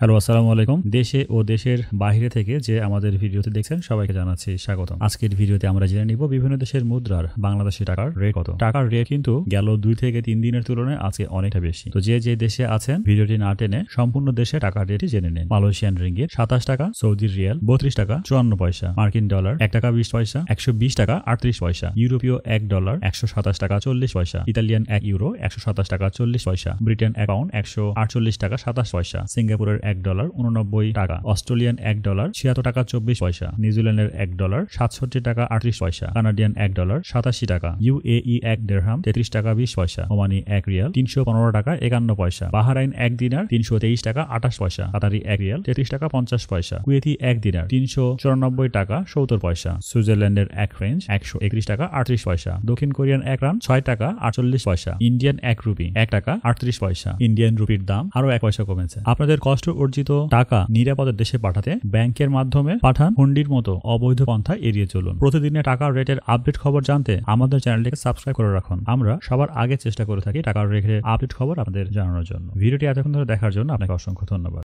Hello, আসসালামু আলাইকুম। দেশে ও দেশের বাইরে থেকে যে আমাদের ভিডিওতে দেখছেন সবাইকে জানাচ্ছি স্বাগতম। আজকের ভিডিওতে আমরা জেনে নিব বিভিন্ন দেশের মুদ্রার বাংলাদেশি টাকার রেট কত। টাকার রেট কিন্তু গেল 2 থেকে 3 দিনের তুলনায় আজকে অনেকটা বেশি। তো যে দেশে আছেন ভিডিওটি না টেনে সম্পূর্ণ দেশে টাকার রেটই জেনে নিন। মালয়েশিয়ান রিঙ্গিত 27 টাকা, সৌদি রিয়াল 32 টাকা 54 পয়সা, মার্কিন ডলার 1 টাকা 20 পয়সা 120 টাকা 38 পয়সা, ইউরোপীয় 1 ডলার 127 টাকা 40 পয়সা, ইতালিয়ান 1 ইউরো 127 টাকা 40 পয়সা, ব্রিটেন 1 পাউন্ড 148 টাকা 27 পয়সা, সিঙ্গাপুরের 1 ডলার 89 টাকা, অস্ট্রেলিয়ান 1 ডলার 76 টাকা 24 পয়সা, নিউজিল্যান্ডের 1 ডলার 67 টাকা 38 পয়সা, কানাডিয়ান 1 ডলার 87 টাকা, ইউএই 1 দিরহাম 33 টাকা 20 পয়সা, ওমানি 1 রিয়াল 315 টাকা 51 পয়সা, বাহরাইন 1 দিনার 323 টাকা 28 পয়সা, কাতারি 1 রিয়াল 33 টাকা 50 পয়সা, কুয়েতি 1 দিনার 394 টাকা 70 পয়সা, সুইজারল্যান্ডের 1 ফ্রেঞ্চ 131 টাকা 38 পয়সা, দক্ষিণ কোরিয়ান 1 রান 6 টাকা 48 পয়সা, ইন্ডিয়ান 1 রুপি 1 টাকা 38 পয়সা। ইন্ডিয়ান রুপির দাম আরো 1 পয়সা কমেছে। আপনাদের কষ্ট অর্জিত টাকা নিরাপদে দেশে পাঠাতে ব্যাংকের মাধ্যমে পাঠান, হুন্ডির মতো অবৈধ পন্থা এড়িয়ে চলুন। প্রতিদিনের টাকার রেটের আপডেট খবর জানতে আমাদের চ্যানেলটিকে সাবস্ক্রাইব করে রাখুন। আমরা সবার আগে চেষ্টা করে থাকি টাকার রেটের আপডেট খবর আপনাদের জানানোর জন্য। ভিডিওটি এতক্ষণ ধরে দেখার জন্য আপনাকে অসংখ্য ধন্যবাদ।